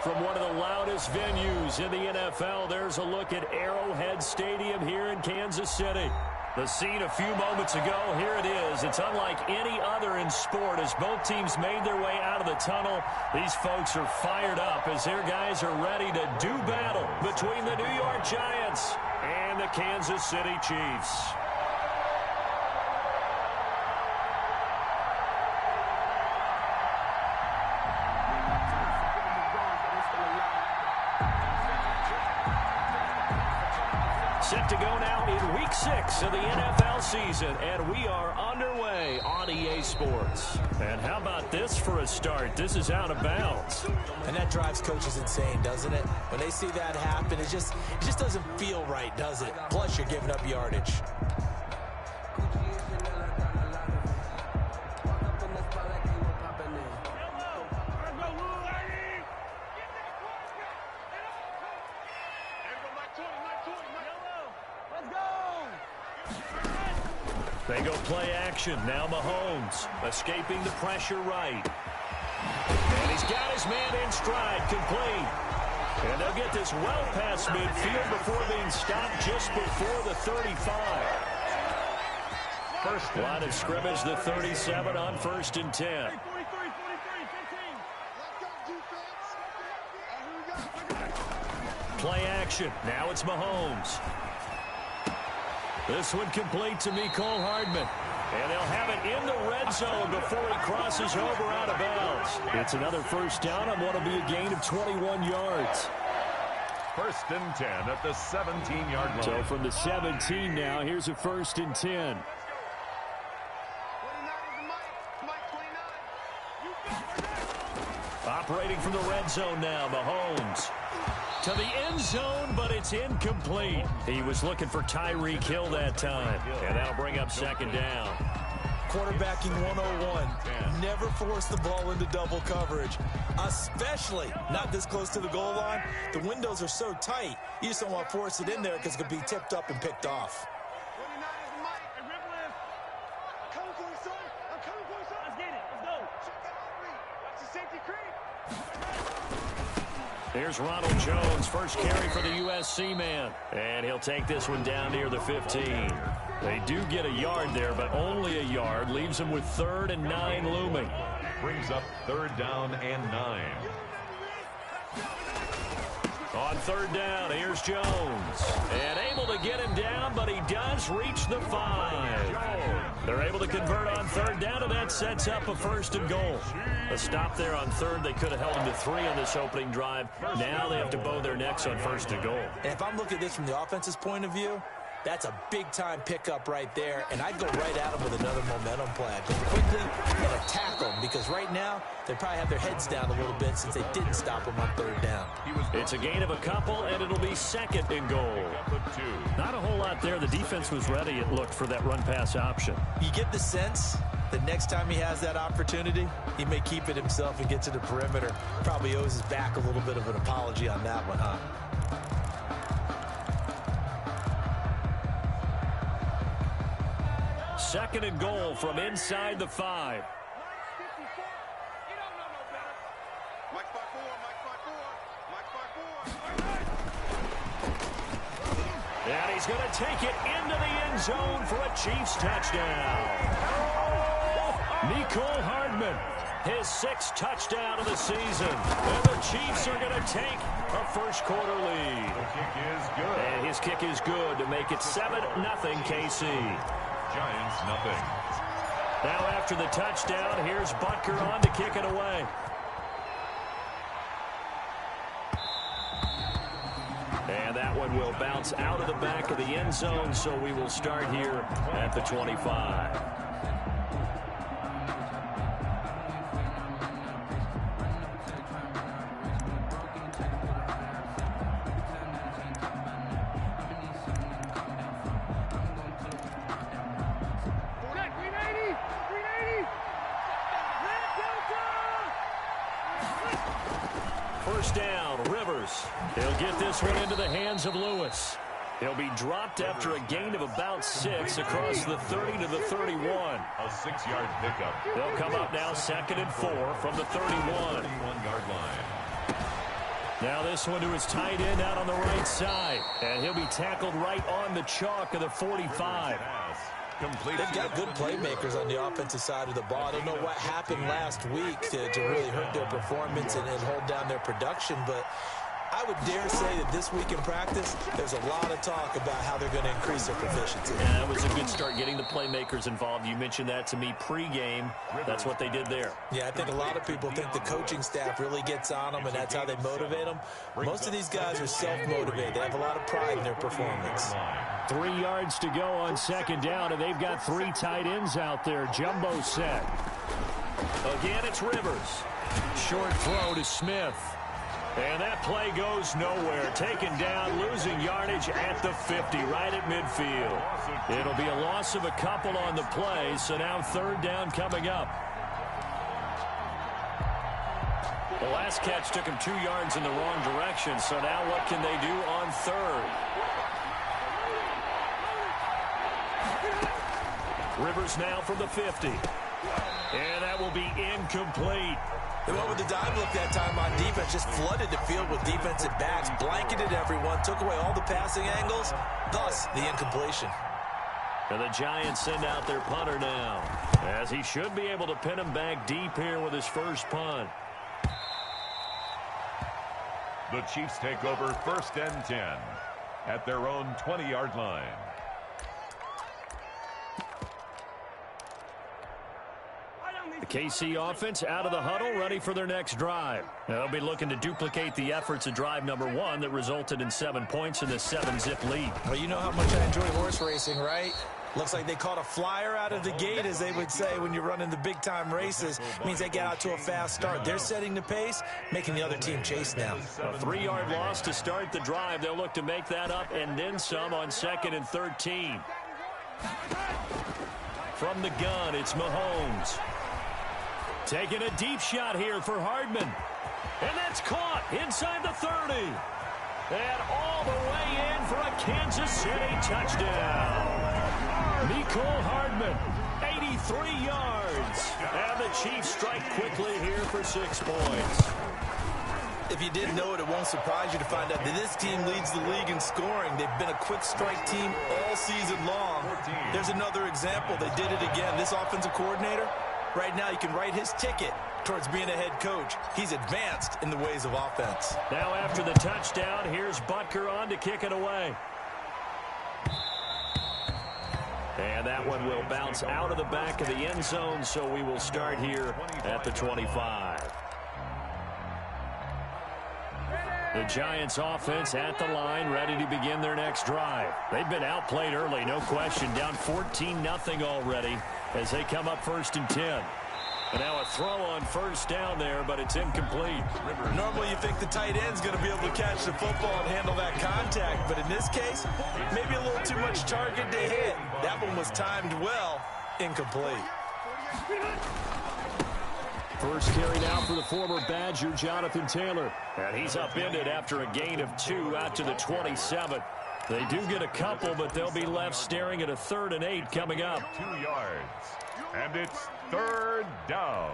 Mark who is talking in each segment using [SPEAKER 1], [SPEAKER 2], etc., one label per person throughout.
[SPEAKER 1] From one of the loudest venues in the NFL, there's a look at Arrowhead Stadium here in Kansas City. The scene a few moments ago, here it is. It's unlike any other in sport as both teams made their way out of the tunnel. These folks are fired up as their guys are ready to do battle between the New York Giants and the Kansas City Chiefs. Set to go now in Week 6 of the NFL season, and we are underway on EA Sports. And how about this for a start? This is out of bounds.
[SPEAKER 2] And that drives coaches insane, doesn't it? When they see that happen, it just doesn't feel right, does it? Plus, you're giving up yardage.
[SPEAKER 1] They go play action. Now Mahomes escaping the pressure right. And he's got his man in stride, complete. And they'll get this well past midfield before being stopped just before the 35. First line of scrimmage, the 37 on 1st and 10. Play action. Now it's Mahomes. This one complete to Mecole Hardman. And they'll have it in the red zone before he crosses over out of bounds. It's another first down on what will be a gain of 21 yards.
[SPEAKER 3] 1st and 10 at the 17-yard line.
[SPEAKER 1] So from the 17 now, here's a 1st and 10. Operating from the red zone now, Mahomes. To the end zone, but it's incomplete. He was looking for Tyreek Hill that time. And that'll bring up 2nd down.
[SPEAKER 2] Quarterbacking 101. Never force the ball into double coverage, especially not this close to the goal line. The windows are so tight, you just don't want to force it in there because it could be tipped up and picked off.
[SPEAKER 1] Here's Ronald Jones, first carry for the USC man. And he'll take this one down near the 15. They do get a yard there, but only a yard. Leaves them with 3rd and 9 looming.
[SPEAKER 3] Brings up 3rd down and 9.
[SPEAKER 1] On 3rd down, here's Jones. And able to get him down, but he does reach the 5. They're able to convert on 3rd down, and that sets up a 1st and goal. A stop there on 3rd. They could have held him to 3 on this opening drive. Now they have to bow their necks on 1st and goal.
[SPEAKER 2] And if I'm looking at this from the offense's point of view, that's a big-time pickup right there, and I'd go right at them with another momentum play. I'd go quickly and attack them, because right now they probably have their heads down a little bit since they didn't stop them on 3rd down.
[SPEAKER 1] It's a gain of a couple, and it'll be 2nd and goal. Not a whole lot there. The defense was ready, it looked, for that run-pass option.
[SPEAKER 2] You get the sense that next time he has that opportunity, he may keep it himself and get to the perimeter. Probably owes his back a little bit of an apology on that one, huh?
[SPEAKER 1] 2nd and goal from inside the 5. And he's going to take it into the end zone for a Chiefs touchdown. Mecole Hardman, his 6th touchdown of the season. And the Chiefs are going to take a first-quarter lead.
[SPEAKER 3] The kick is good.
[SPEAKER 1] And his kick is good to make it 7-0 KC.
[SPEAKER 3] Giants, nothing.
[SPEAKER 1] Now after the touchdown, here's Butker on to kick it away. And that one will bounce out of the back of the end zone, so we will start here at the 25. First down, Rivers. He'll get this one into the hands of Lewis. He'll be dropped after a gain of about 6 across the 30 to the 31.
[SPEAKER 3] A 6-yard pickup.
[SPEAKER 1] They'll come up now 2nd and 4 from the 31.
[SPEAKER 3] 31-yard line.
[SPEAKER 1] Now this one to his tight end out on the right side. And he'll be tackled right on the chalk of the 45.
[SPEAKER 2] They've got good playmakers on the offensive side of the ball. I don't know what happened last week to really hurt their performance and hold down their production, but I would dare say that this week in practice, there's a lot of talk about how they're going to increase their proficiency.
[SPEAKER 1] Yeah, that was a good start getting the playmakers involved. You mentioned that to me pregame. That's what they did there.
[SPEAKER 2] Yeah, I think a lot of people think the coaching staff really gets on them, and that's how they motivate them. Most of these guys are self-motivated. They have a lot of pride in their performance.
[SPEAKER 1] 3 yards to go on second down, and they've got 3 tight ends out there. Jumbo set. Again, it's Rivers. Short throw to Smith. And that play goes nowhere. Taken down, losing yardage at the 50, right at midfield. It'll be a loss of a couple on the play, so now third down coming up. The last catch took him 2 yards in the wrong direction, so now what can they do on third? Rivers now from the 50. And that will be incomplete.
[SPEAKER 2] They went with the dive look that time on defense, just flooded the field with defensive backs, blanketed everyone, took away all the passing angles, thus the incompletion.
[SPEAKER 1] And the Giants send out their punter now, as he should be able to pin him back deep here with his first punt.
[SPEAKER 3] The Chiefs take over 1st and 10 at their own 20-yard line.
[SPEAKER 1] The KC offense out of the huddle, ready for their next drive. They'll be looking to duplicate the efforts of drive number 1 that resulted in 7 points in the 7-zip lead.
[SPEAKER 2] Well, you know how much I enjoy horse racing, right? Looks like they caught a flyer out of the gate, as they would say when you're running the big-time races. It means they get out to a fast start. They're setting the pace, making the other team chase now.
[SPEAKER 1] A 3-yard loss to start the drive. They'll look to make that up and then some on 2nd and 13. From the gun, it's Mahomes. Taking a deep shot here for Hardman. And that's caught inside the 30. And all the way in for a Kansas City touchdown. Mecole Hardman, 83 yards. And the Chiefs strike quickly here for 6 points.
[SPEAKER 2] If you didn't know it, it won't surprise you to find out that this team leads the league in scoring. They've been a quick strike team all season long. There's another example. They did it again. This offensive coordinator, right now, you can write his ticket towards being a head coach. He's advanced in the ways of offense.
[SPEAKER 1] Now after the touchdown, here's Butker on to kick it away. And that one will bounce out of the back of the end zone, so we will start here at the 25. The Giants offense at the line, ready to begin their next drive. They've been outplayed early, no question. Down 14-0 already as they come up 1st and 10. And now a throw on 1st down there, but it's incomplete.
[SPEAKER 2] Normally you think the tight end's going to be able to catch the football and handle that contact, but in this case, maybe a little too much target to hit. That one was timed well, incomplete.
[SPEAKER 1] First carry now for the former Badger, Jonathan Taylor. And he's upended after a gain of 2 out to the 27. They do get a couple, but they'll be left staring at a 3rd and 8 coming up.
[SPEAKER 3] 2 yards. And it's 3rd down.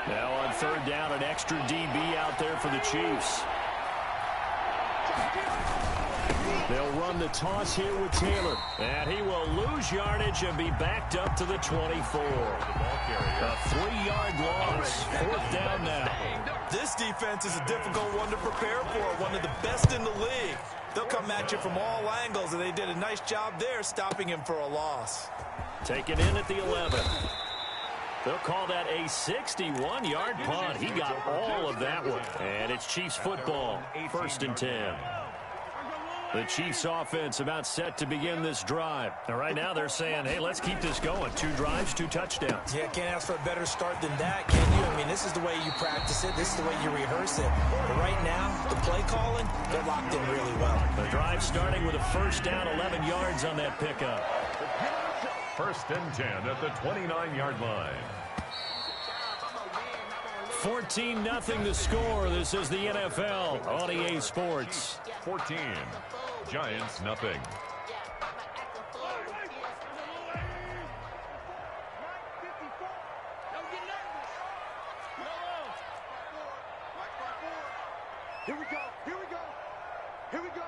[SPEAKER 1] Now on 3rd down, an extra DB out there for the Chiefs. They'll run the toss here with Taylor. And he will lose yardage and be backed up to the 24. A 3-yard loss. 4th down now.
[SPEAKER 2] This defense is a difficult one to prepare for. One of the best in the league. They'll come at you from all angles, and they did a nice job there stopping him for a loss.
[SPEAKER 1] Taken in at the 11. They'll call that a 61-yard punt. He got all of that one. And it's Chiefs football, 1st and 10. The Chiefs offense about set to begin this drive. And right now they're saying, hey, let's keep this going. 2 drives, 2 touchdowns.
[SPEAKER 2] Yeah, can't ask for a better start than that, can you? I mean, this is the way you practice it. This is the way you rehearse it. But right now, the play calling, they're locked in really well.
[SPEAKER 1] The drive starting with a 1st down, 11 yards on that pickup.
[SPEAKER 3] 1st and 10 at the 29-yard line.
[SPEAKER 1] 14-0 the score. This is the NFL on EA Sports.
[SPEAKER 3] 14. Giants nothing.
[SPEAKER 4] Here we go. Here we go. Here we go.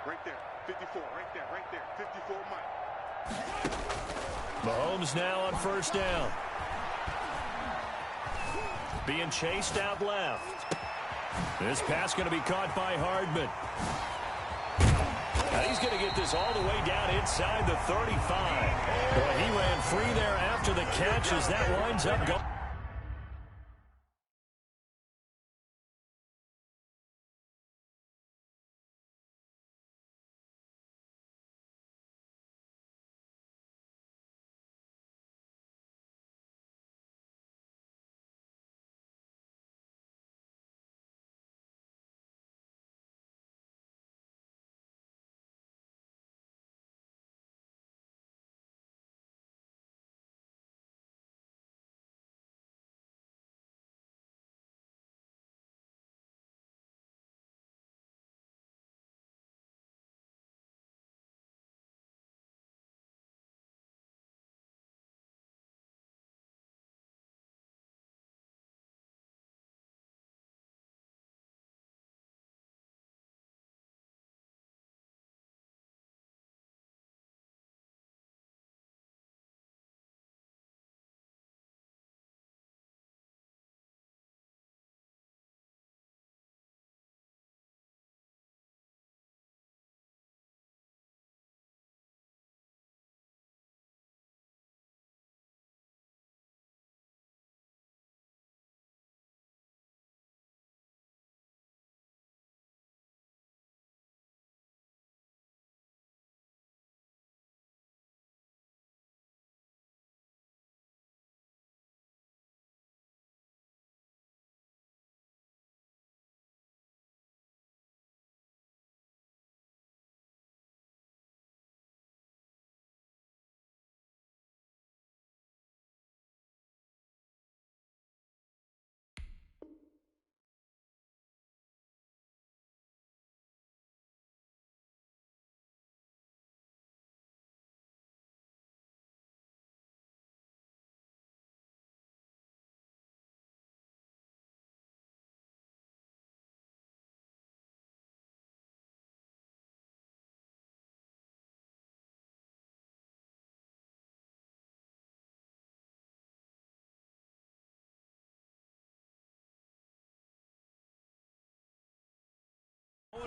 [SPEAKER 4] Right there. 54. Right there. Right there. 54, Mike.
[SPEAKER 1] Mahomes now on first down. Being chased out left. This pass going to be caught by Hardman. Now he's going to get this all the way down inside the 35. Boy, he ran free there after the catch as that winds up going.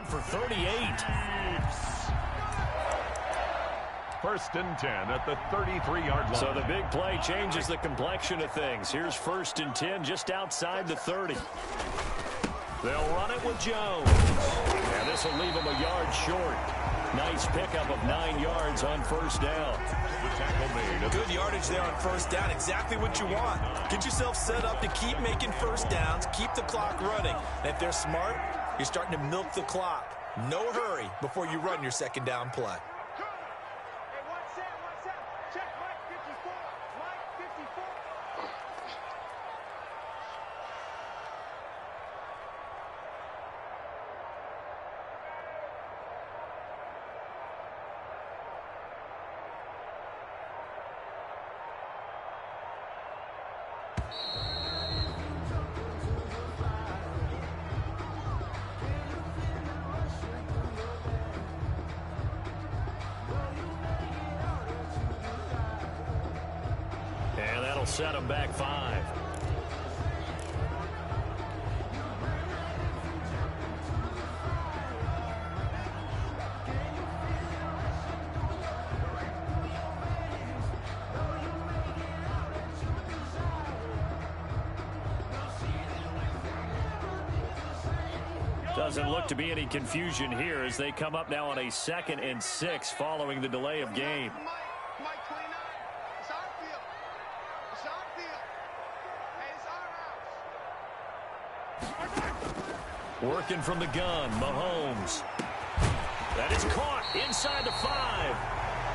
[SPEAKER 1] For 38.
[SPEAKER 3] First and 10 at the 33-yard line.
[SPEAKER 1] So the big play changes the complexion of things. Here's first and 10 just outside the 30. They'll run it with Jones. And this will leave him a yard short. Nice pickup of 9 yards on first down.
[SPEAKER 3] The tackle made.
[SPEAKER 2] Good yardage there on first down. Exactly what you want. Get yourself set up to keep making first downs. Keep the clock running. And if they're smart, you're starting to milk the clock. No hurry before you run your second down play.
[SPEAKER 1] Set him back 5. Doesn't look to be any confusion here as they come up now on a 2nd and 6 following the delay of game. Working from the gun, Mahomes. That is caught inside the 5.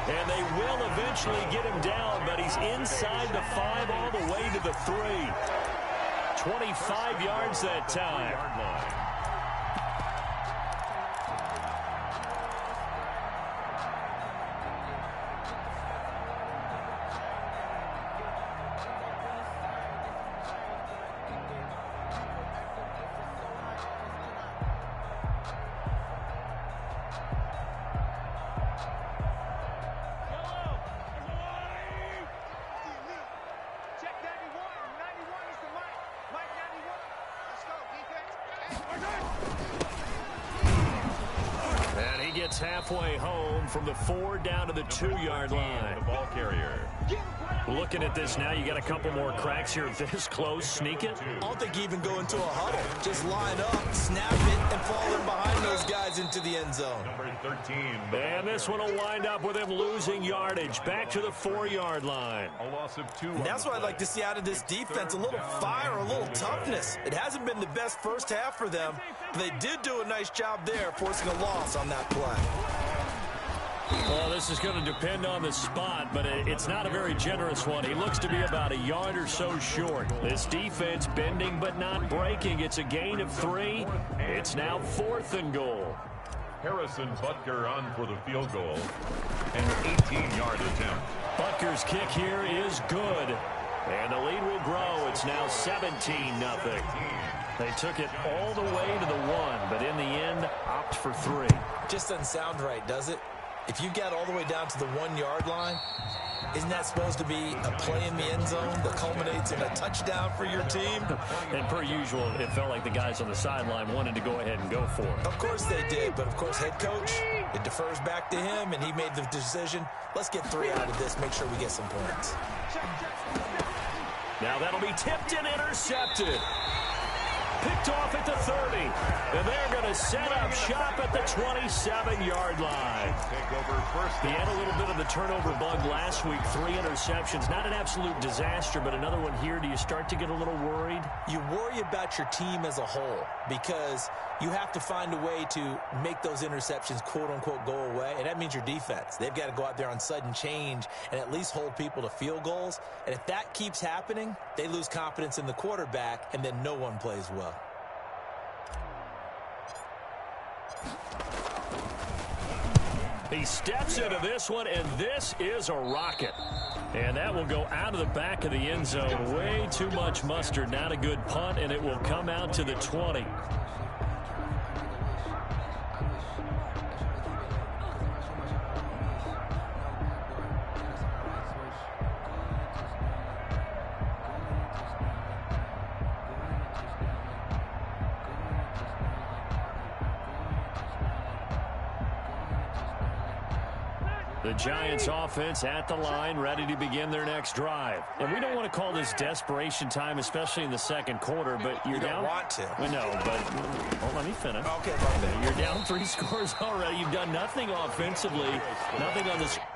[SPEAKER 1] And they will eventually get him down, but he's inside the 5 all the way to the 3. 25 yards that time. It's halfway home from the 4 down to the 2-yard line.
[SPEAKER 3] The ball carrier.
[SPEAKER 1] Looking at this now, you got a couple more cracks here. This close, sneak it.
[SPEAKER 2] I don't think you even go into a huddle. Just line up, snap it, and fall in behind those guys into the end zone.
[SPEAKER 3] Number 13.
[SPEAKER 1] And this one will wind up with him losing yardage. Back to the 4-yard line.
[SPEAKER 3] A loss of 2.
[SPEAKER 2] And that's what I'd like to see out of this defense. A little fire, a little toughness. It hasn't been the best first half for them, but they did do a nice job there, forcing a loss on that play.
[SPEAKER 1] Well, this is going to depend on the spot, but it's not a very generous one. He looks to be about a yard or so short. This defense bending but not breaking. It's a gain of 3. It's now 4th and goal.
[SPEAKER 3] Harrison Butker on for the field goal. An 18-yard attempt.
[SPEAKER 1] Butker's kick here is good. And the lead will grow. It's now 17-0. They took it all the way to the 1, but in the end, opt for 3.
[SPEAKER 2] Just doesn't sound right, does it? If you get all the way down to the 1-yard line, isn't that supposed to be a play in the end zone that culminates in a touchdown for your team?
[SPEAKER 1] And per usual, it felt like the guys on the sideline wanted to go ahead and go for it.
[SPEAKER 2] Of course they did, but of course head coach, it defers back to him, and he made the decision. Let's get 3 out of this, make sure we get some points.
[SPEAKER 1] Now that'll be tipped and intercepted. Picked off at the 30. And they're going to set up shop at the 27-yard line.
[SPEAKER 3] Take over first.
[SPEAKER 1] He had a little bit of the turnover bug last week. 3 interceptions. Not an absolute disaster, but another one here. Do you start to get a little worried?
[SPEAKER 2] You worry about your team as a whole because you have to find a way to make those interceptions, quote-unquote, go away, and that means your defense. They've got to go out there on sudden change and at least hold people to field goals. And if that keeps happening, they lose confidence in the quarterback, and then no one plays well.
[SPEAKER 1] He steps into this one, and this is a rocket. And that will go out of the back of the end zone. Way too much mustard. Not a good punt, and it will come out to the 20. The Giants offense at the line, ready to begin their next drive. And we don't want to call this desperation time, especially in the second quarter, but you're down.
[SPEAKER 2] You don't want to.
[SPEAKER 1] We know, but let me finish.
[SPEAKER 2] Okay, my
[SPEAKER 1] You're down 3 scores already. You've done nothing offensively, nothing on the scoreboard.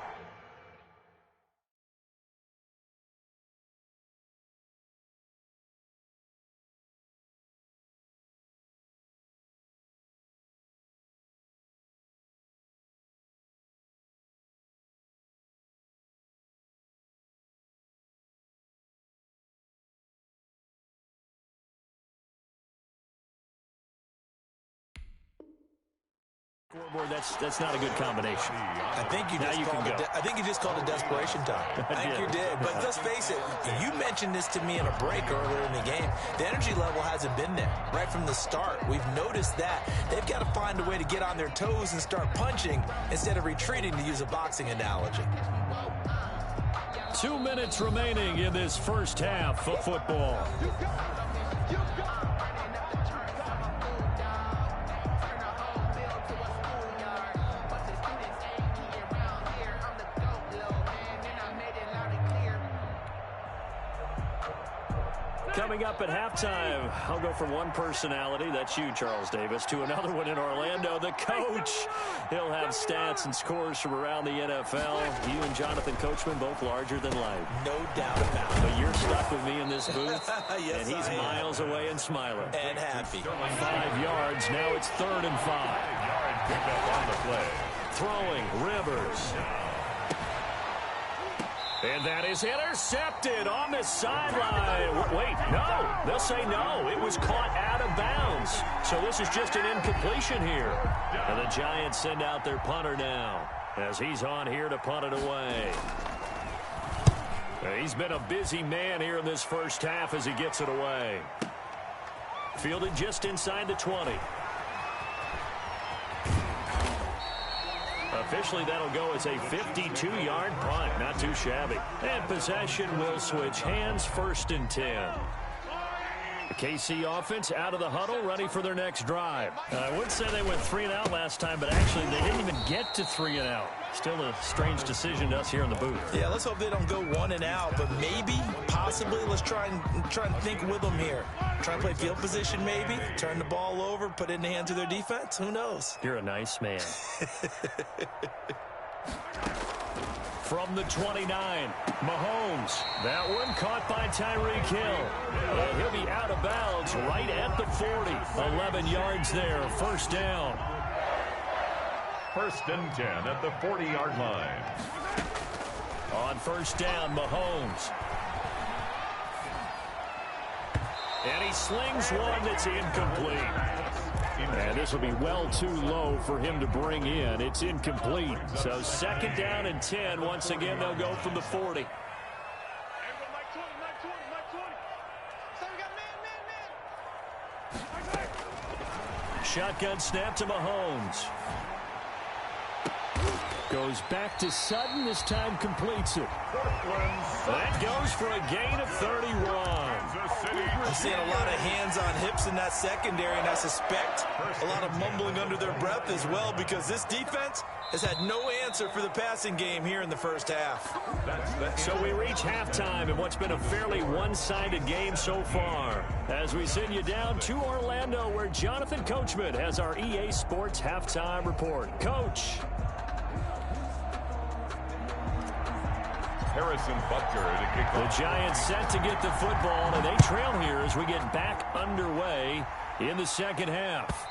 [SPEAKER 1] That's not a good combination.
[SPEAKER 2] I think you just called it desperation time. I think you did. But let's face it, you mentioned this to me in a break earlier in the game. The energy level hasn't been there right from the start. We've noticed that. They've got to find a way to get on their toes and start punching instead of retreating, to use a boxing analogy.
[SPEAKER 1] 2 minutes remaining in this first half of football. Coming up at halftime, I'll go from one personality, that's you, Charles Davis, to another one in Orlando, the coach. He'll have stats and scores from around the NFL. You and Jonathan Coachman, both larger than life.
[SPEAKER 2] No doubt about it.
[SPEAKER 1] But you're stuck with me in this booth,
[SPEAKER 2] yes,
[SPEAKER 1] and he's miles away and smiling.
[SPEAKER 2] And happy.
[SPEAKER 1] 5 yards, now it's 3rd and 5.
[SPEAKER 3] 5-yard pickup on the play.
[SPEAKER 1] Throwing, Rivers. And that is intercepted on the sideline. Wait, no. They'll say no. It was caught out of bounds. So this is just an incompletion here. And the Giants send out their punter now as he's on here to punt it away. He's been a busy man here in this first half as he gets it away. Fielded just inside the 20. Officially, that'll go as a 52-yard punt. Not too shabby. And possession will switch hands, 1st and 10. The KC offense out of the huddle, ready for their next drive. I would say they went 3 and out last time, but actually they didn't even get to 3 and out. Still a strange decision to us here in the booth.
[SPEAKER 2] Yeah, let's hope they don't go 1 and out, but maybe, possibly, let's try and think with them here. Try and play field position maybe, turn the ball over, put it in the hands of their defense. Who knows?
[SPEAKER 1] You're a nice man. From the 29, Mahomes. That one caught by Tyreek Hill. And he'll be out of bounds right at the 40. 11 yards there, first down.
[SPEAKER 3] First and 10 at the 40-yard line.
[SPEAKER 1] On first down, Mahomes. And he slings one that's incomplete. And this will be well too low for him to bring in. It's incomplete. So second down and 10. Once again, they'll go from the 40. Shotgun snap to Mahomes. Goes back to Sutton. This time completes it. That goes for a gain of 31.
[SPEAKER 2] I'm seeing a lot of hands on hips in that secondary, and I suspect a lot of mumbling under their breath as well, because this defense has had no answer for the passing game here in the first half.
[SPEAKER 1] So we reach halftime in what's been a fairly one-sided game so far. As we send you down to Orlando, where Jonathan Coachman has our EA Sports halftime report. Coach.
[SPEAKER 3] Harrison Butker to kick off.
[SPEAKER 1] The Giants set to get the football, and they trail here as we get back underway in the second half.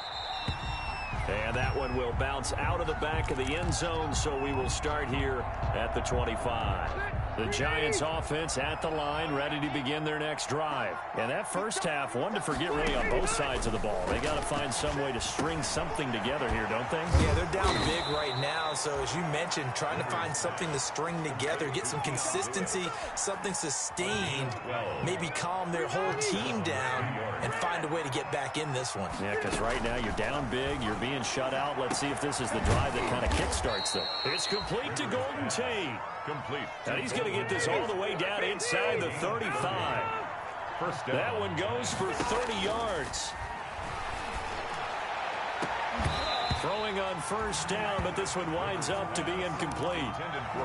[SPEAKER 1] And that one will bounce out of the back of the end zone, so we will start here at the 25. The Giants offense at the line, ready to begin their next drive. And that first half, one to forget really on both sides of the ball. They got to find some way to string something together here, don't they?
[SPEAKER 2] Yeah, they're down big right now. So as you mentioned, trying to find something to string together, get some consistency, something sustained, maybe calm their whole team down and find a way to get back in this one.
[SPEAKER 1] Yeah, because right now you're down big, you're being shut out. Let's see if this is the drive that kind of kickstarts them. It's complete to Golden Tate.
[SPEAKER 3] Complete.
[SPEAKER 1] And he's going to get this all the way down inside the 35.
[SPEAKER 3] First down.
[SPEAKER 1] That one goes for 30 yards. Throwing on first down, but this one winds up to be incomplete.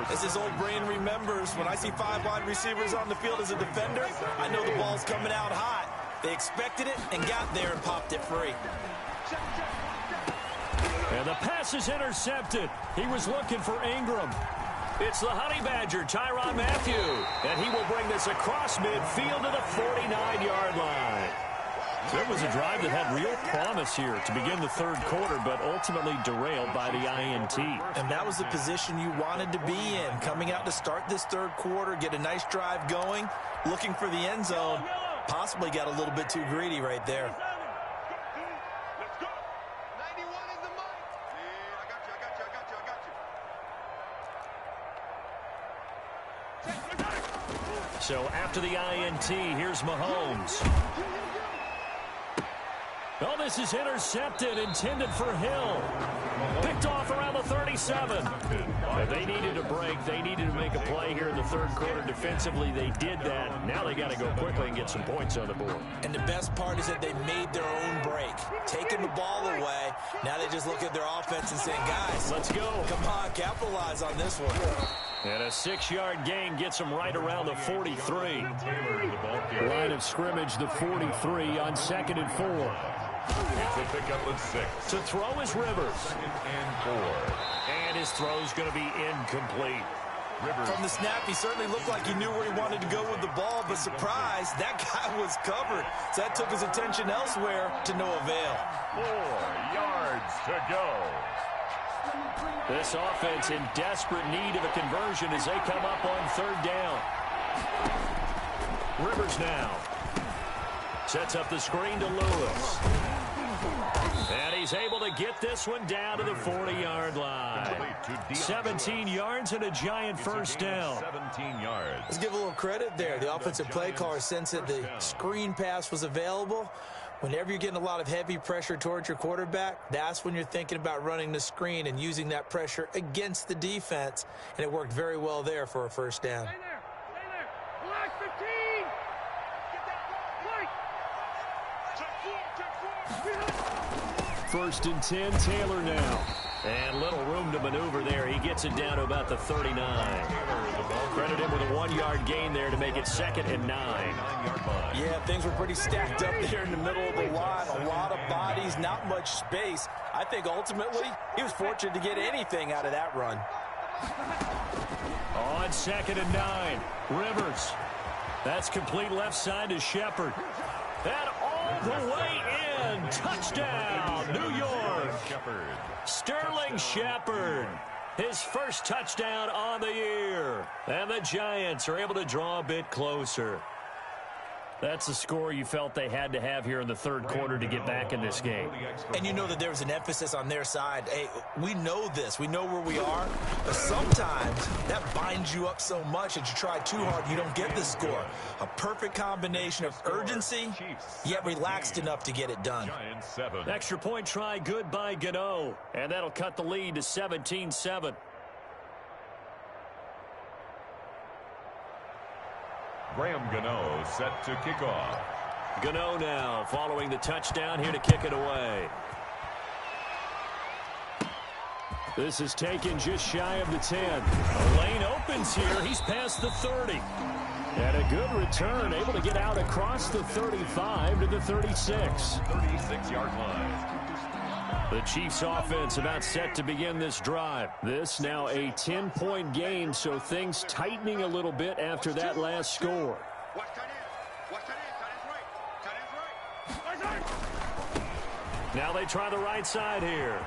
[SPEAKER 2] As his old brain remembers, when I see 5 wide receivers on the field as a defender, I know the ball's coming out hot. They expected it and got there and popped it free.
[SPEAKER 1] And the pass is intercepted. He was looking for Ingram. It's the Honey Badger, Tyrann Mathieu. And he will bring this across midfield to the 49-yard line. So it was a drive that had real promise here to begin the third quarter, but ultimately derailed by the INT.
[SPEAKER 2] And that was the position you wanted to be in, coming out to start this third quarter, get a nice drive going, looking for the end zone. Possibly got a little bit too greedy right there.
[SPEAKER 1] So after the INT, here's Mahomes. Oh, this is intercepted, intended for Hill. Picked off around the 37. But they needed a break. They needed to make a play here in the third quarter. Defensively, they did that. Now they got to go quickly and get some points on the board.
[SPEAKER 2] And the best part is that they made their own break. Taking the ball away. Now they just look at their offense and saying, guys,
[SPEAKER 1] let's go.
[SPEAKER 2] Come on, capitalize on this one.
[SPEAKER 1] And a 6-yard gain gets them right around the 43. Line of scrimmage, the 43 on 2nd and 4.
[SPEAKER 3] It's a pickup of 6.
[SPEAKER 1] To throw is Rivers.
[SPEAKER 3] 2nd and 4.
[SPEAKER 1] And his throw's going to be incomplete.
[SPEAKER 3] Rivers.
[SPEAKER 2] From the snap, he certainly looked like he knew where he wanted to go with the ball, but surprise, that guy was covered. So that took his attention elsewhere to no avail.
[SPEAKER 3] 4 yards to go.
[SPEAKER 1] This offense in desperate need of a conversion as they come up on third down. Rivers now sets up the screen to Lewis. And he's able to get this one down to the 40-yard line. 17 yards and a giant first down.
[SPEAKER 3] 17 yards.
[SPEAKER 2] Let's give a little credit there. The offensive play caller sensed that the screen pass was available. Whenever you're getting a lot of heavy pressure towards your quarterback, that's when you're thinking about running the screen and using that pressure against the defense. And it worked very well there for a first down.
[SPEAKER 4] Stay there. Stay there. Relax 15. Get that. Mike.
[SPEAKER 1] First and 10, Taylor now. And little room to maneuver there. He gets it down to about the 39. Credit him with a 1-yard gain there to make it 2nd and 9.
[SPEAKER 2] Yeah, things were pretty stacked up there in the middle of the line. A lot of bodies, not much space. I think ultimately he was fortunate to get anything out of that run.
[SPEAKER 1] On 2nd and 9, Rivers. That's complete left side to Shepard. And all the way in. Touchdown, New York. Sterling Shepard. His first touchdown on the year. And the Giants are able to draw a bit closer. That's the score you felt they had to have here in the third quarter to get back in this game.
[SPEAKER 2] And you know that there was an emphasis on their side. Hey, we know this. We know where we are. But sometimes that binds you up so much that you try too hard, you don't get the score. A perfect combination of urgency, yet relaxed enough to get it done.
[SPEAKER 1] Extra point try good by Gano. And that'll cut the lead to 17-7.
[SPEAKER 3] Graham Gano set to kick off.
[SPEAKER 1] Gano now following the touchdown here to kick it away. This is taken just shy of the 10. A lane opens here. He's past the 30. And a good return, able to get out across the 35 to the 36.
[SPEAKER 3] 36-yard line.
[SPEAKER 1] The Chiefs offense about set to begin this drive. This now a 10-point game, so things tightening a little bit after that last score. Now they try the right side here.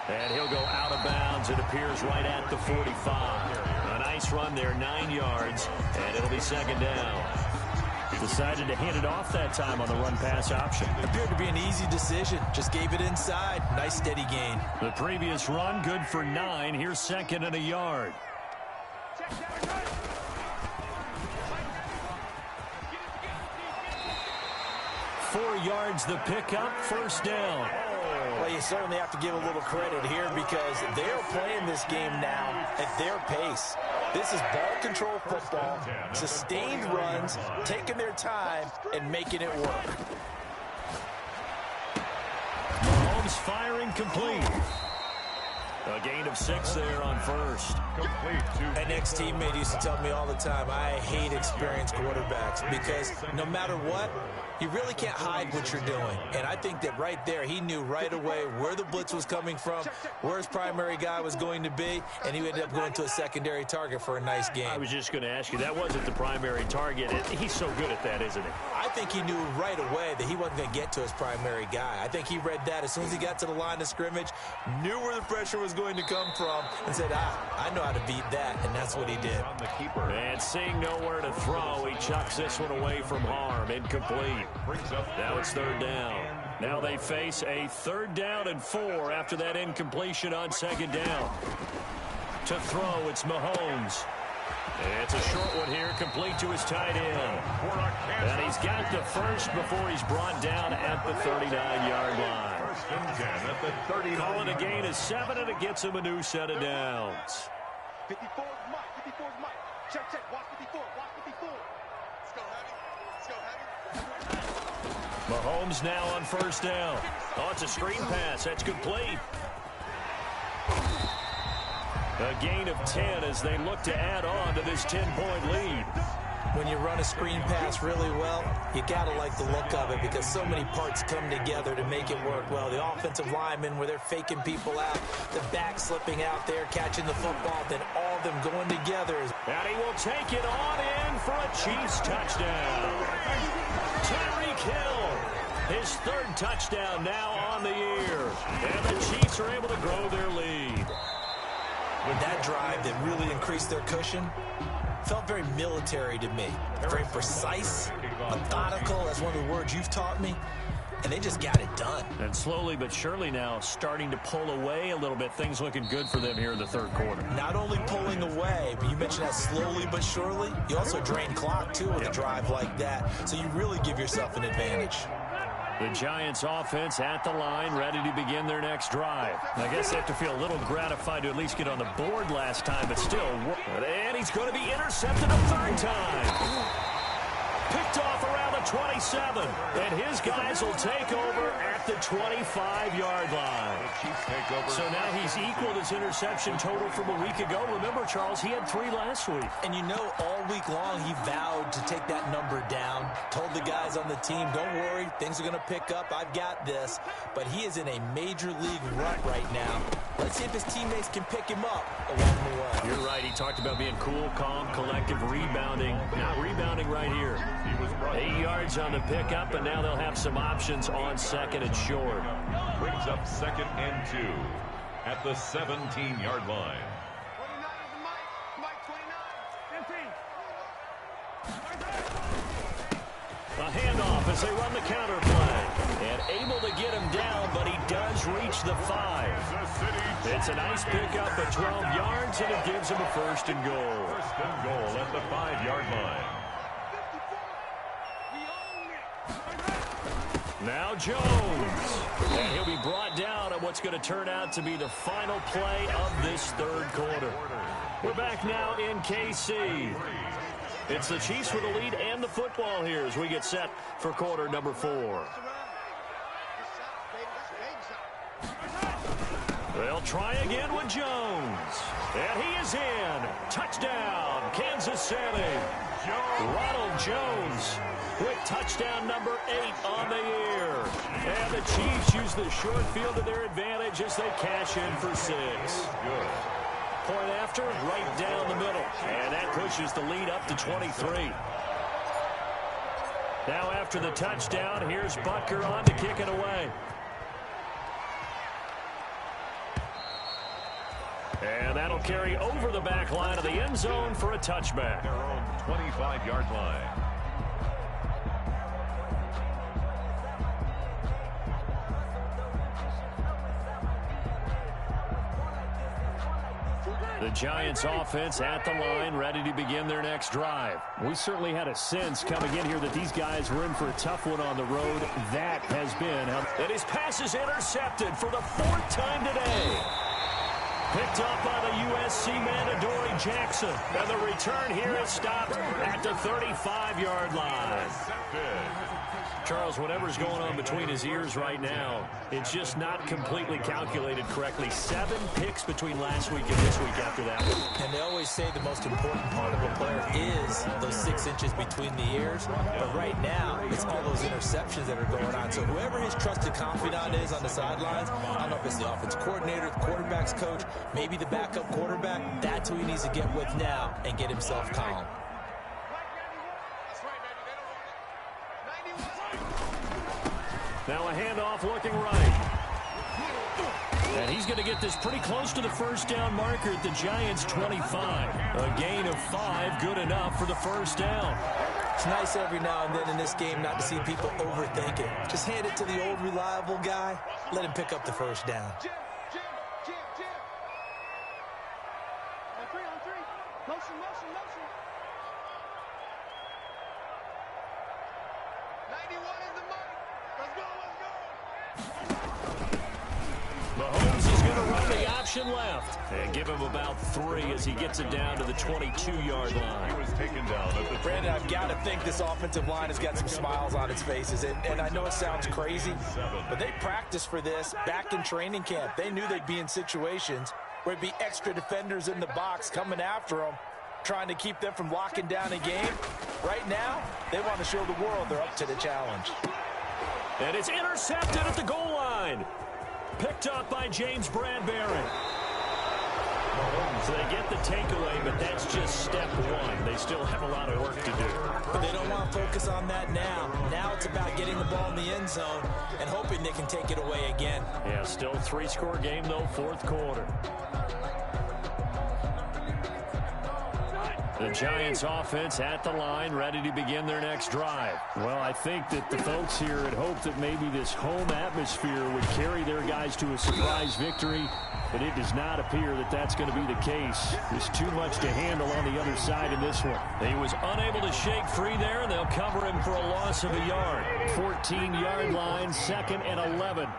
[SPEAKER 1] And he'll go out of bounds. It appears right at the 45. A nice run there, 9 yards, and it'll be 2nd down. Decided to hand it off that time on the run-pass option.
[SPEAKER 2] Appeared to be an easy decision. Just gave it inside. Nice steady gain.
[SPEAKER 1] The previous run good for 9. Here's 2nd and a yard. Four yards the pickup, 1st down.
[SPEAKER 2] Well, you certainly have to give a little credit here because they're playing this game now at their pace. This is ball control football, sustained runs, taking their time, and making it work.
[SPEAKER 1] Mahomes firing complete. A gain of 6 there on 1st.
[SPEAKER 2] An ex-teammate used to tell me all the time, I hate experienced quarterbacks because no matter what, you really can't hide what you're doing. And I think that right there, he knew right away where the blitz was coming from, where his primary guy was going to be, and he ended up going to a secondary target for a nice game.
[SPEAKER 1] I was just going to ask you, that wasn't the primary target. He's so good at that, isn't he?
[SPEAKER 2] I think he knew right away that he wasn't going to get to his primary guy. I think he read that as soon as he got to the line of scrimmage, knew where the pressure was going to come from, and said, I know how to beat that, and that's what he did.
[SPEAKER 1] And seeing nowhere to throw, he chucks this one away from harm. Incomplete. Now it's 3rd down. Now they face a 3rd down and 4 after that incompletion on 2nd down. To throw, it's Mahomes. It's a short one here, complete to his tight end. And he's got the first before he's brought down at the 39-yard line. Calling a gain of 7, and it gets him a new set of downs.
[SPEAKER 4] 54 is Mike. 54 is Mike. Check. Watch 54. Watch 54. Let's go, Heavy. Let's go, Heavy.
[SPEAKER 1] Mahomes now on 1st down. Oh, it's a screen pass. That's complete. A gain of 10 as they look to add on to this 10-point lead.
[SPEAKER 2] When you run a screen pass really well, you got to like the look of it because so many parts come together to make it work well. The offensive linemen where they're faking people out, the back slipping out there, catching the football, then all of them going together.
[SPEAKER 1] And he will take it on in for a Chiefs touchdown. Tyreek Hill, his 3rd touchdown now on the year. And the Chiefs are able to grow their lead.
[SPEAKER 2] With that drive that really increased their cushion, felt very military to me. Very precise, methodical. That's one of the words you've taught me. And they just got it done.
[SPEAKER 1] And slowly but surely now starting to pull away a little bit. Things looking good for them here in the 3rd quarter.
[SPEAKER 2] Not only pulling away, but you mentioned that slowly but surely. You also drain clock, too, with a drive like that. So you really give yourself an advantage.
[SPEAKER 1] The Giants offense at the line, ready to begin their next drive. I guess they have to feel a little gratified to at least get on the board last time, but still. And he's going to be intercepted a 3rd time. Picked off around the the 27. And his guys will take over at the 25-yard line. So now he's equaled his interception total from a week ago. Remember, Charles, he had 3 last week.
[SPEAKER 2] And you know, all week long he vowed to take that number down. Told the guys on the team, don't worry, things are going to pick up. I've got this. But he is in a major league rut right now. Let's see if his teammates can pick him up along the way.
[SPEAKER 1] You're right. He talked about being cool, calm, collective, rebounding. Not rebounding right here. 8 yards on the pickup, and now they'll have some options on second and short.
[SPEAKER 3] Brings up 2nd and 2 at the 17-yard line.
[SPEAKER 4] 29 is the Mike 29. 15.
[SPEAKER 1] A handoff as they run the counter play. And able to get him down, but he does reach the 5. It's a nice pickup at 12 yards, and it gives him a 1st and goal.
[SPEAKER 3] 1st and goal at the 5-yard line.
[SPEAKER 1] Now Jones. And he'll be brought down on what's going to turn out to be the final play of this 3rd quarter. We're back now in KC. It's the Chiefs with the lead and the football here as we get set for quarter number 4. They'll try again with Jones. And he is in. Touchdown, Kansas City. Ronald Jones with touchdown number 8 on the year. And the Chiefs use the short field to their advantage as they cash in for 6. Point after, right down the middle. And that pushes the lead up to 23. Now after the touchdown, here's Butker on to kick it away. And that'll carry over the back line of the end zone for a touchback.
[SPEAKER 3] Their own 25-yard line.
[SPEAKER 1] The Giants offense at the line, ready to begin their next drive. We certainly had a sense coming in here that these guys were in for a tough one on the road. That has been how... And his pass is intercepted for the 4th time today. Picked up by the USC man, Adoree Jackson. And the return here is stopped at the 35-yard line. Charles, whatever's going on between his ears right now, it's just not completely calculated correctly. 7 picks between last week and this week after that one.
[SPEAKER 2] And they always say the most important part of a player is those 6 inches between the ears. But right now, it's all those interceptions that are going on. So whoever his trusted confidant is on the sidelines, I don't know if it's the offense coordinator, the quarterback's coach, maybe the backup quarterback, that's who he needs to get with now and get himself calm.
[SPEAKER 1] Now a handoff looking right. And he's going to get this pretty close to the 1st down marker at the Giants' 25. A gain of 5, good enough for the 1st down.
[SPEAKER 2] It's nice every now and then in this game not to see people overthink it. Just hand it to the old reliable guy. Let him pick up the 1st down.
[SPEAKER 4] Jim. On 3. Motion. 91 is the Mike. Let's go.
[SPEAKER 1] Mahomes is going to run the option left and give him about 3 as he gets it down to the 22-yard line.
[SPEAKER 3] He was taken down at the...
[SPEAKER 2] Brandon, I've got to think this offensive line has got some smiles on its faces. And I know it sounds crazy, but they practiced for this back in training camp. They knew they'd be in situations where it'd be extra defenders in the box coming after them, trying to keep them from locking down a game. Right now, they want to show the world they're up to the challenge.
[SPEAKER 1] And it's intercepted at the goal line. Picked up by James Bradbury. So they get the takeaway, but that's just step 1. They still have a lot of work to do.
[SPEAKER 2] But they don't want to focus on that now. Now it's about getting the ball in the end zone and hoping they can take it away again.
[SPEAKER 1] Yeah, still 3-score game, though, 4th quarter. The Giants offense at the line, ready to begin their next drive. Well, I think that the folks here had hoped that maybe this home atmosphere would carry their guys to a surprise victory, but it does not appear that that's going to be the case. There's too much to handle on the other side in this one. He was unable to shake free there, and they'll cover him for a loss of a yard. 14-yard line, 2nd and 11.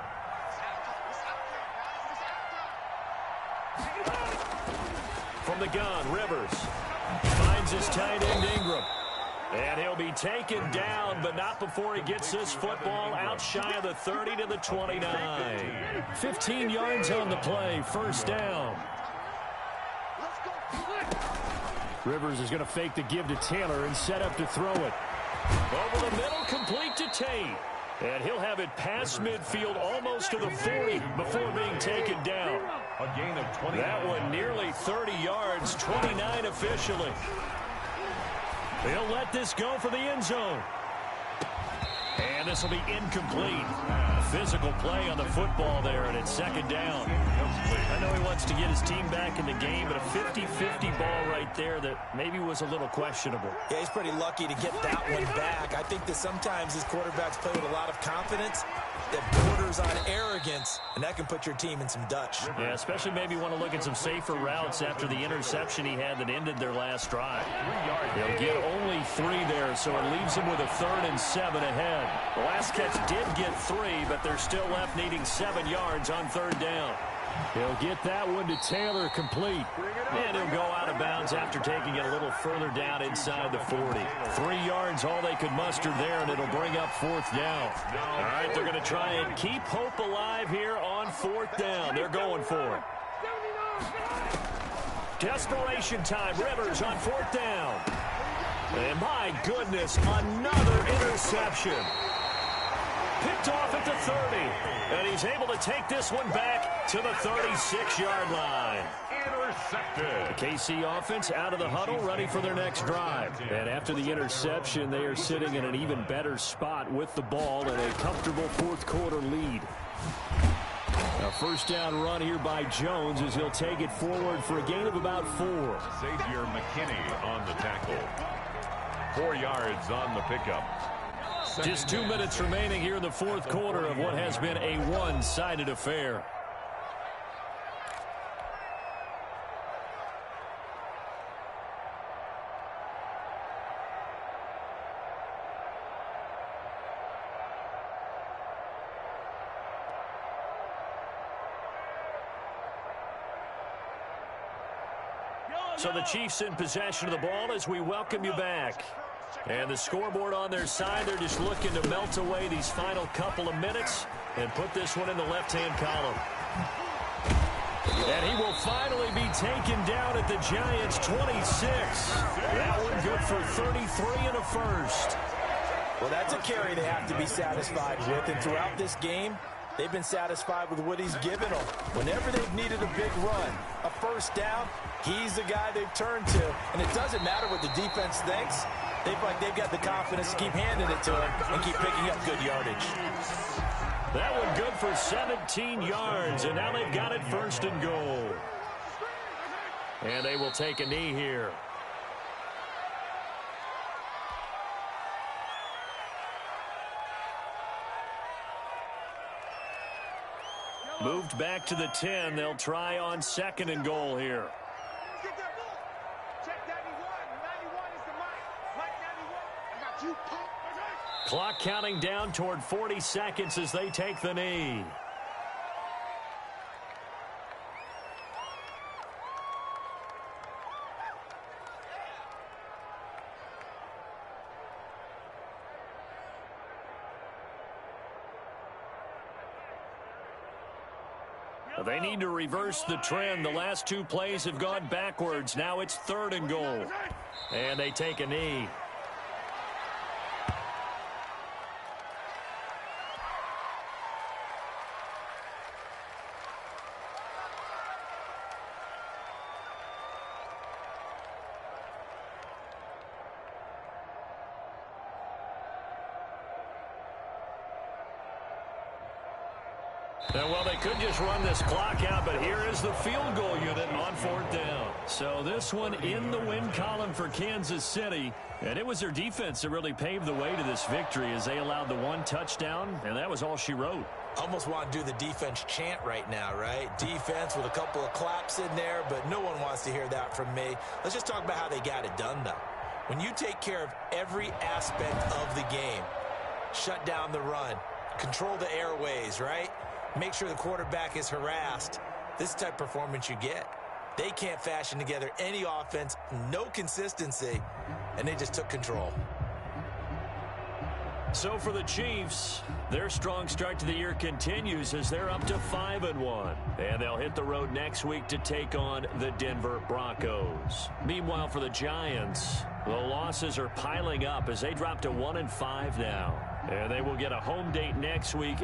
[SPEAKER 1] From the gun, Rivers finds his tight end Ingram. And he'll be taken down, but not before he gets this football out shy of the 30 to the 29. 15 yards on the play, first down. Rivers is going to fake the give to Taylor and set up to throw it. Over the middle, complete to Tate. And he'll have it past midfield almost to the 40 before being taken down.
[SPEAKER 3] A gain of 20.
[SPEAKER 1] That one nearly 30 yards, 29 officially. They'll let this go for the end zone. And this will be incomplete. Physical play on the football there, and it's second down. I know he wants to get his team back in the game, but a 50-50 ball right there that maybe was a little questionable.
[SPEAKER 2] Yeah, he's pretty lucky to get that one back. I think that sometimes his quarterbacks play with a lot of confidence that borders on arrogance, and that can put your team in some Dutch.
[SPEAKER 1] Yeah, especially maybe want to look at some safer routes after the interception he had that ended their last drive. They'll get only 3 there, so it leaves him with a 3rd and 7 ahead. The last catch did get 3, but they're still left needing 7 yards on 3rd down. He'll get that one to Taylor, complete. And he'll go out of bounds after taking it a little further down inside the 40. 3 yards, all they could muster there, and it'll bring up 4th down. All right, they're going to try and keep hope alive here on 4th down. They're going for it. Desperation time. Rivers on 4th down. And my goodness, another interception. Picked off at the 30. And he's able to take this one back to the 36-yard line.
[SPEAKER 3] Intercepted.
[SPEAKER 1] The KC offense out of the huddle, ready for their next drive. And after the interception, they are sitting in an even better spot with the ball and a comfortable 4th quarter lead. A first down run here by Jones as he'll take it forward for a gain of about 4.
[SPEAKER 3] Xavier McKinney on the tackle. 4 yards on the pickup.
[SPEAKER 1] Just 2 minutes remaining here in the 4th quarter of what has been a one-sided affair. So the Chiefs in possession of the ball as we welcome you back. And the scoreboard on their side, they're just looking to melt away these final couple of minutes and put this one in the left-hand column. And he will finally be taken down at the Giants' 26. That one good for 33 and a first.
[SPEAKER 2] Well, that's a carry they have to be satisfied with, and throughout this game, they've been satisfied with what he's given them. Whenever they've needed a big run, a first down, he's the guy they've turned to. And it doesn't matter what the defense thinks. They've got the confidence to keep handing it to him and keep picking up good yardage.
[SPEAKER 1] That one good for 17 yards, and now they've got it 1st and goal. And they will take a knee here. Moved back to the 10. They'll try on 2nd and goal here. Clock counting down toward 40 seconds as they take the knee. They need to reverse the trend. The last 2 plays have gone backwards. Now it's 3rd and goal. And they take a knee. And, well, they could just run this clock out, but here is the field goal unit on 4th down. So this one in the win column for Kansas City. And it was their defense that really paved the way to this victory as they allowed the 1 touchdown, and that was all she wrote.
[SPEAKER 2] Almost want to do the defense chant right now, right? Defense with a couple of claps in there, but no one wants to hear that from me. Let's just talk about how they got it done, though. When you take care of every aspect of the game, shut down the run, control the airways, right? Make sure the quarterback is harassed. This is the type of performance you get. They can't fashion together any offense, no consistency, and they just took control.
[SPEAKER 1] So for the Chiefs, their strong start to the year continues as they're up to 5-1. And they'll hit the road next week to take on the Denver Broncos. Meanwhile, for the Giants, the losses are piling up as they drop to 1-5 now. And they will get a home date next week.